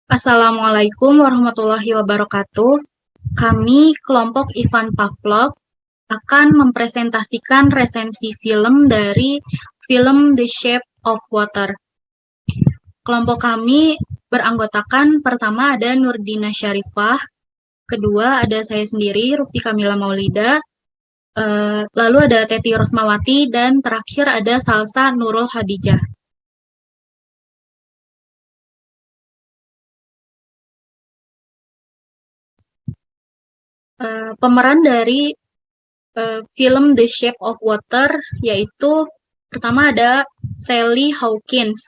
Assalamualaikum warahmatullahi wabarakatuh. Kami, kelompok Ivan Pavlov, akan mempresentasikan resensi film dari film The Shape of Water. Kelompok kami beranggotakan pertama ada Nurdina Syarifah, kedua ada saya sendiri, Rufti Kamila Maulida, lalu ada Teti Rosmawati, dan terakhir ada Salsa Nurul Hadijah. Pemeran dari film The Shape of Water yaitu pertama ada Sally Hawkins,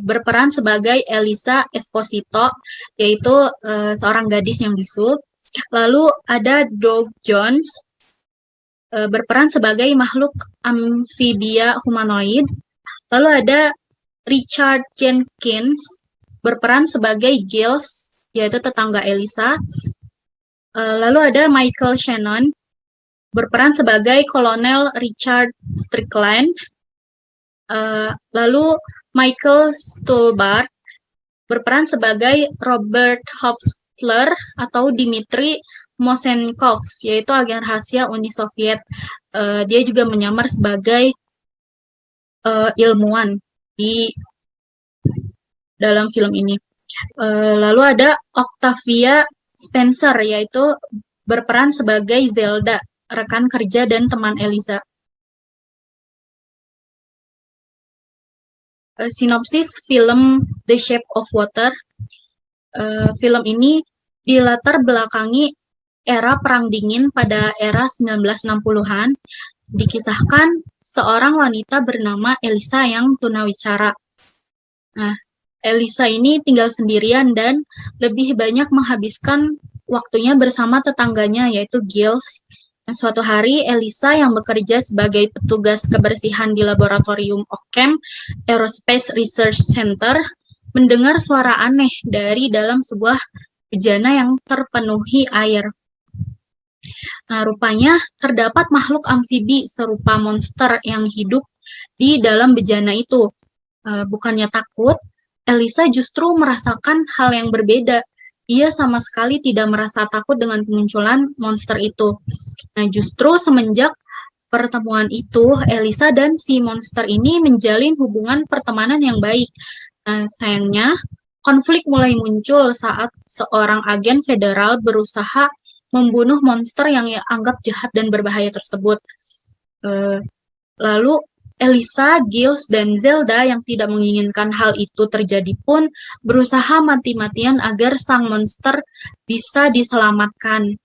berperan sebagai Elisa Esposito, yaitu seorang gadis yang bisu. Lalu ada Doug Jones, berperan sebagai makhluk amfibia humanoid. Lalu ada Richard Jenkins, berperan sebagai Giles, yaitu tetangga Elisa. Lalu ada Michael Shannon, berperan sebagai Kolonel Richard Strickland. Lalu Michael Stuhlbarg berperan sebagai Robert Hofstadter atau Dmitry Mosenkov, yaitu agen rahasia Uni Soviet. Dia juga menyamar sebagai ilmuwan di dalam film ini. Lalu ada Octavia Spencer, yaitu berperan sebagai Zelda, rekan kerja dan teman Elisa. Sinopsis film The Shape of Water. Film ini dilatar belakangi era Perang Dingin pada era 1960-an. Dikisahkan seorang wanita bernama Elisa yang tunawicara. Nah, Elisa ini tinggal sendirian dan lebih banyak menghabiskan waktunya bersama tetangganya, yaitu Giles. Nah, suatu hari, Elisa yang bekerja sebagai petugas kebersihan di laboratorium Ockham Aerospace Research Center mendengar suara aneh dari dalam sebuah bejana yang terpenuhi air. Nah, rupanya terdapat makhluk amfibi serupa monster yang hidup di dalam bejana itu. Bukannya takut, Elisa justru merasakan hal yang berbeda. Ia sama sekali tidak merasa takut dengan kemunculan monster itu. Nah, justru semenjak pertemuan itu, Elisa dan si monster ini menjalin hubungan pertemanan yang baik. Nah, sayangnya, konflik mulai muncul saat seorang agen federal berusaha membunuh monster yang dianggap jahat dan berbahaya tersebut. Lalu, Elisa, Giles, dan Zelda yang tidak menginginkan hal itu terjadi pun berusaha mati-matian agar sang monster bisa diselamatkan.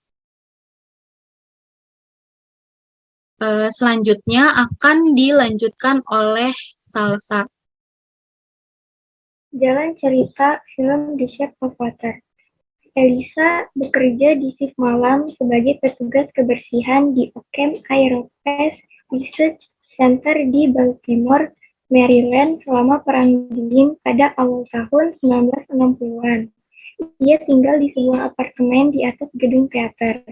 Selanjutnya akan dilanjutkan oleh Salsa. Jalan cerita film The Shape of Water. Elisa bekerja di shift malam sebagai petugas kebersihan di Ockham Aerospace Research Center di Baltimore, Maryland selama Perang Dingin pada awal tahun 1960-an. Ia tinggal di sebuah apartemen di atas gedung teater.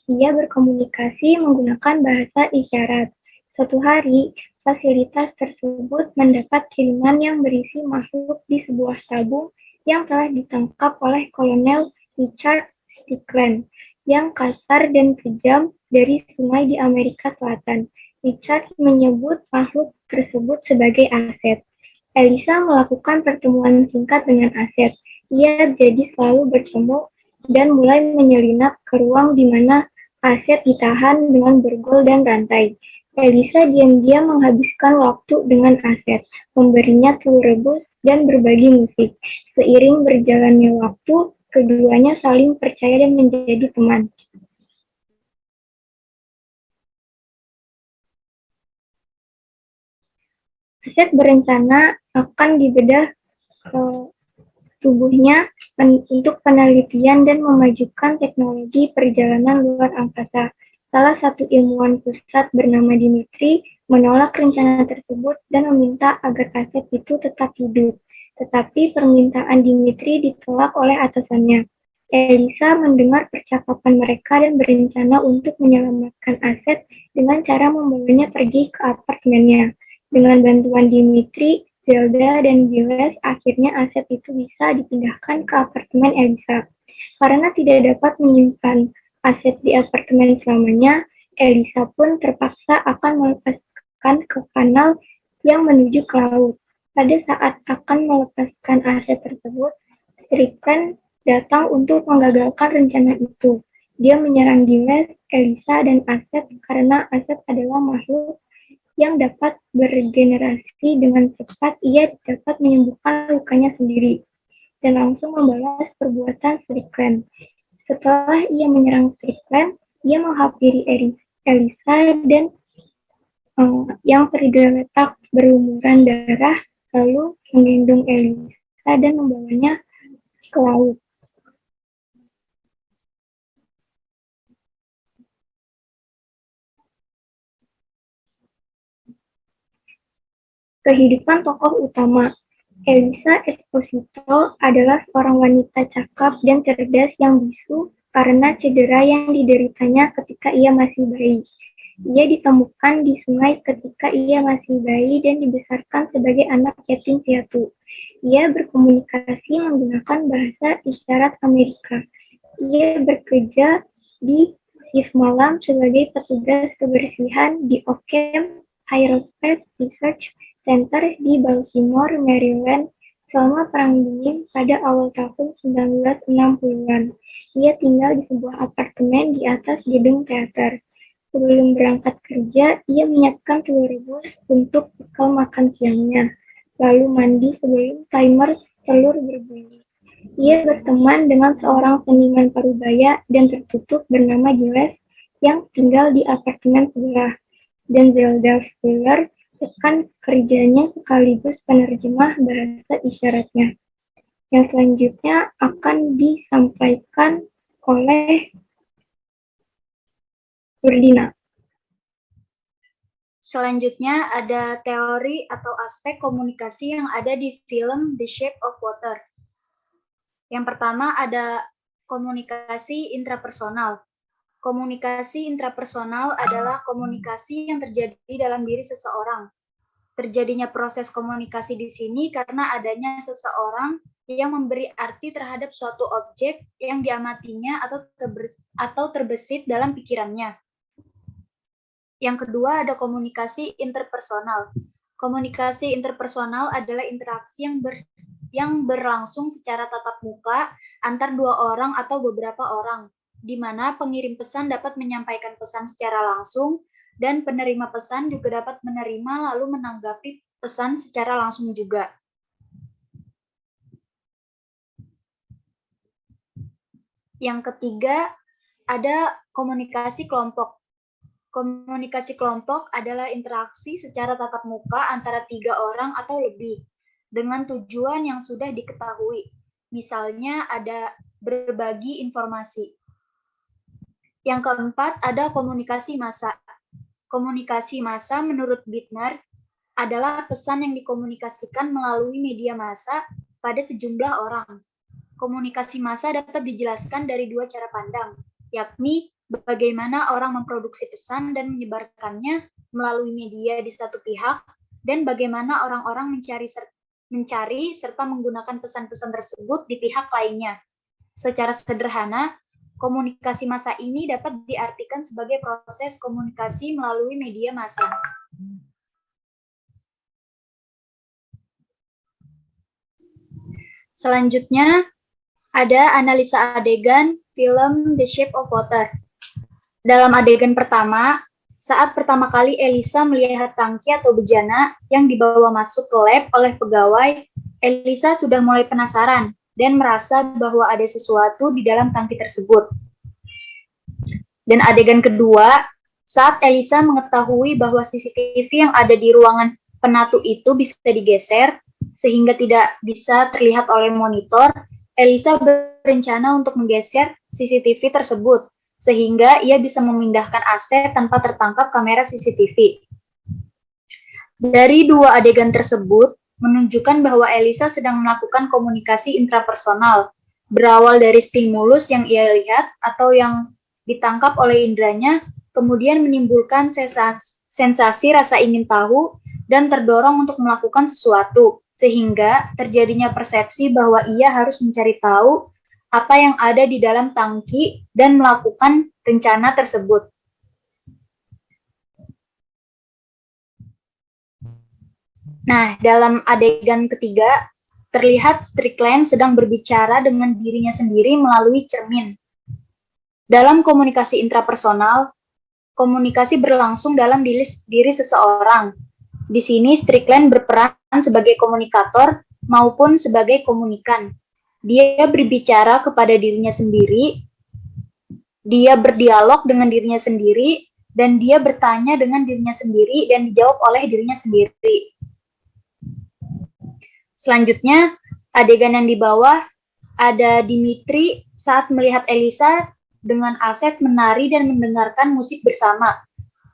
Ia berkomunikasi menggunakan bahasa isyarat. Suatu hari, fasilitas tersebut mendapat kiriman yang berisi makhluk di sebuah tabung yang telah ditangkap oleh Kolonel Richard Strickland yang kasar dan kejam dari sungai di Amerika Selatan. Richard menyebut makhluk tersebut sebagai Aset. Elisa melakukan pertemuan singkat dengan Aset. Ia jadi selalu bertemu dan mulai menyelinap ke ruang di mana Aset ditahan dengan borgol dan rantai. Elisa diam-diam menghabiskan waktu dengan Aset, memberinya telur rebus dan berbagi musik. Seiring berjalannya waktu, keduanya saling percaya dan menjadi teman. Aset berencana akan dibedah tubuhnya untuk penelitian dan memajukan teknologi perjalanan luar angkasa. Salah satu ilmuwan pusat bernama Dmitry menolak rencana tersebut dan meminta agar Aset itu tetap hidup. Tetapi permintaan Dmitry ditolak oleh atasannya. Elisa mendengar percakapan mereka dan berencana untuk menyelamatkan Aset dengan cara membawanya pergi ke apartemennya. Dengan bantuan Dmitry, Zelda dan Giles, akhirnya aset itu bisa dipindahkan ke apartemen Elisa. Karena tidak dapat menyimpan aset di apartemen selamanya, Elisa pun terpaksa akan melepaskan ke kanal yang menuju ke laut. Pada saat akan melepaskan aset tersebut, Strickland datang untuk menggagalkan rencana itu. Dia menyerang Giles, Elisa, dan Aset karena Aset adalah makhluk yang dapat beregenerasi dengan cepat. Ia dapat menyembuhkan lukanya sendiri dan langsung membalas perbuatan Strickland. Setelah ia menyerang Strickland, ia menghampiri Elisa dan yang tergeletak berlumuran darah, lalu menggendong Elisa dan membawanya ke laut. Kehidupan tokoh utama. Elisa Esposito adalah seorang wanita cakap dan cerdas yang bisu karena cedera yang dideritanya ketika ia masih bayi. Ia ditemukan di sungai ketika ia masih bayi dan dibesarkan sebagai anak yatim piatu. Ia berkomunikasi menggunakan bahasa isyarat Amerika. Ia bekerja di shift malam sebagai petugas kebersihan di Ockham Aerospace Research Center di Baltimore, Maryland selama Perang Dingin pada awal tahun 1960-an. Ia tinggal di sebuah apartemen di atas gedung teater. Sebelum berangkat kerja, ia menyiapkan telur rebus untuk bekal makan siangnya, lalu mandi sebelum timer telur berbunyi. Ia berteman dengan seorang seniman parubaya dan tertutup bernama Giles yang tinggal di apartemen sebelah, dan Zelda Fuller, rekan kerjanya sekaligus penerjemah bahasa isyaratnya. Yang selanjutnya akan disampaikan oleh Burdina. Selanjutnya ada teori atau aspek komunikasi yang ada di film The Shape of Water. Yang pertama ada komunikasi intrapersonal. Komunikasi intrapersonal adalah komunikasi yang terjadi dalam diri seseorang. Terjadinya proses komunikasi di sini karena adanya seseorang yang memberi arti terhadap suatu objek yang diamatinya atau terbesit dalam pikirannya. Yang kedua ada komunikasi interpersonal. Komunikasi interpersonal adalah interaksi yang berlangsung secara tatap muka antar dua orang atau beberapa orang, di mana pengirim pesan dapat menyampaikan pesan secara langsung dan penerima pesan juga dapat menerima lalu menanggapi pesan secara langsung juga. Yang ketiga, ada komunikasi kelompok. Komunikasi kelompok adalah interaksi secara tatap muka antara 3 orang atau lebih dengan tujuan yang sudah diketahui. Misalnya ada berbagi informasi. Yang keempat, ada komunikasi massa. Komunikasi massa menurut Bittner adalah pesan yang dikomunikasikan melalui media massa pada sejumlah orang. Komunikasi massa dapat dijelaskan dari 2 cara pandang, yakni bagaimana orang memproduksi pesan dan menyebarkannya melalui media di satu pihak, dan bagaimana orang-orang mencari serta menggunakan pesan-pesan tersebut di pihak lainnya. Secara sederhana, komunikasi massa ini dapat diartikan sebagai proses komunikasi melalui media massa. Selanjutnya, ada analisa adegan film The Shape of Water. Dalam adegan pertama, saat pertama kali Elisa melihat tangki atau bejana yang dibawa masuk ke lab oleh pegawai, Elisa sudah mulai penasaran dan merasa bahwa ada sesuatu di dalam tangki tersebut. Dan adegan kedua, saat Elisa mengetahui bahwa CCTV yang ada di ruangan penatu itu bisa digeser, sehingga tidak bisa terlihat oleh monitor, Elisa berencana untuk menggeser CCTV tersebut, sehingga ia bisa memindahkan aset tanpa tertangkap kamera CCTV. Dari 2 adegan tersebut, menunjukkan bahwa Elisa sedang melakukan komunikasi intrapersonal, berawal dari stimulus yang ia lihat atau yang ditangkap oleh indranya, kemudian menimbulkan sensasi rasa ingin tahu, dan terdorong untuk melakukan sesuatu, sehingga terjadinya persepsi bahwa ia harus mencari tahu apa yang ada di dalam tangki dan melakukan rencana tersebut. Nah, dalam adegan ketiga, terlihat Strickland sedang berbicara dengan dirinya sendiri melalui cermin. Dalam komunikasi intrapersonal, komunikasi berlangsung dalam diri seseorang. Di sini Strickland berperan sebagai komunikator maupun sebagai komunikan. Dia berbicara kepada dirinya sendiri, dia berdialog dengan dirinya sendiri, dan dia bertanya dengan dirinya sendiri dan dijawab oleh dirinya sendiri. Selanjutnya, adegan yang di bawah ada Dimitri saat melihat Elisa dengan Aset menari dan mendengarkan musik bersama.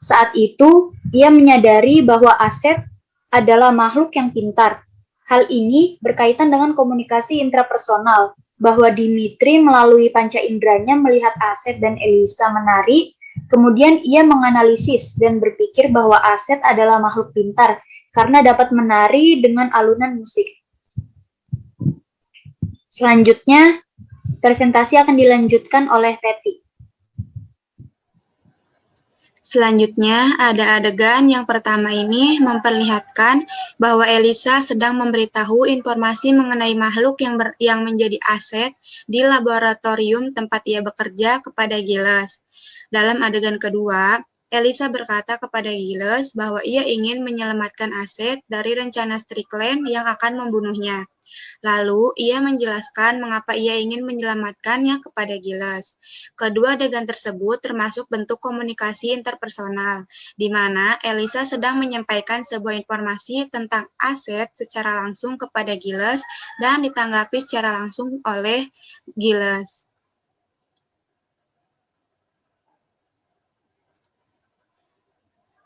Saat itu, ia menyadari bahwa Aset adalah makhluk yang pintar. Hal ini berkaitan dengan komunikasi intrapersonal, bahwa Dimitri melalui panca inderanya melihat Aset dan Elisa menari, kemudian ia menganalisis dan berpikir bahwa Aset adalah makhluk pintar karena dapat menari dengan alunan musik. Selanjutnya, presentasi akan dilanjutkan oleh Teti. Selanjutnya, ada adegan yang pertama ini memperlihatkan bahwa Elisa sedang memberitahu informasi mengenai makhluk yang menjadi aset di laboratorium tempat ia bekerja kepada Giles. Dalam adegan kedua, Elisa berkata kepada Giles bahwa ia ingin menyelamatkan Aset dari rencana Strickland yang akan membunuhnya. Lalu, ia menjelaskan mengapa ia ingin menyelamatkannya kepada Giles. Kedua adegan tersebut termasuk bentuk komunikasi interpersonal, di mana Elisa sedang menyampaikan sebuah informasi tentang Aset secara langsung kepada Giles dan ditanggapi secara langsung oleh Giles.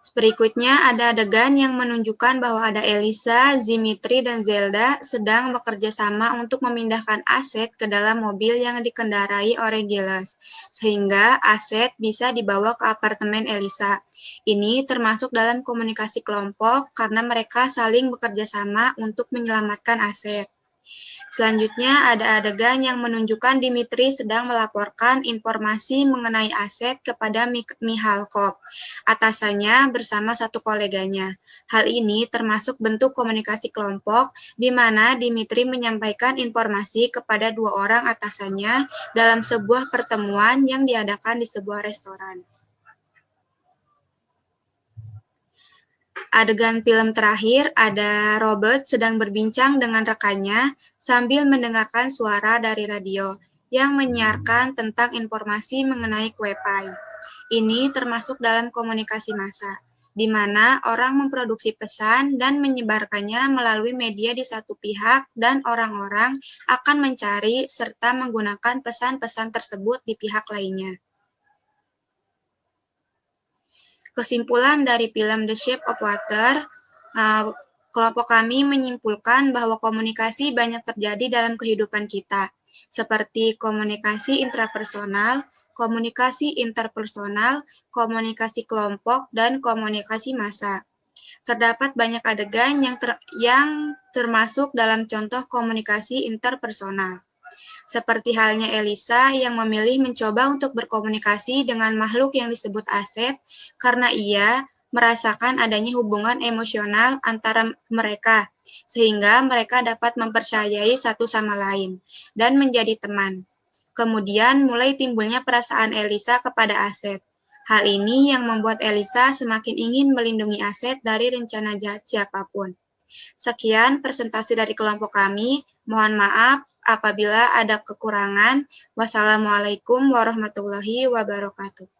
Berikutnya ada adegan yang menunjukkan bahwa ada Elisa, Dimitri, dan Zelda sedang bekerja sama untuk memindahkan Aset ke dalam mobil yang dikendarai oleh Giles, sehingga Aset bisa dibawa ke apartemen Elisa. Ini termasuk dalam komunikasi kelompok karena mereka saling bekerja sama untuk menyelamatkan Aset. Selanjutnya ada adegan yang menunjukkan Dimitri sedang melaporkan informasi mengenai Aset kepada Mikhalkov, atasannya bersama satu koleganya. Hal ini termasuk bentuk komunikasi kelompok di mana Dimitri menyampaikan informasi kepada dua orang atasannya dalam sebuah pertemuan yang diadakan di sebuah restoran. Adegan film terakhir ada Robert sedang berbincang dengan rekannya sambil mendengarkan suara dari radio yang menyiarkan tentang informasi mengenai kue pie. Ini termasuk dalam komunikasi massa, di mana orang memproduksi pesan dan menyebarkannya melalui media di satu pihak dan orang-orang akan mencari serta menggunakan pesan-pesan tersebut di pihak lainnya. Kesimpulan dari film The Shape of Water, kelompok kami menyimpulkan bahwa komunikasi banyak terjadi dalam kehidupan kita, seperti komunikasi intrapersonal, komunikasi interpersonal, komunikasi kelompok, dan komunikasi massa. Terdapat banyak adegan yang termasuk dalam contoh komunikasi interpersonal. Seperti halnya Elisa yang memilih mencoba untuk berkomunikasi dengan makhluk yang disebut Aset karena ia merasakan adanya hubungan emosional antara mereka, sehingga mereka dapat mempercayai satu sama lain dan menjadi teman. Kemudian mulai timbulnya perasaan Elisa kepada Aset. Hal ini yang membuat Elisa semakin ingin melindungi Aset dari rencana jahat siapapun. Sekian presentasi dari kelompok kami. Mohon maaf apabila ada kekurangan. Wassalamualaikum warahmatullahi wabarakatuh.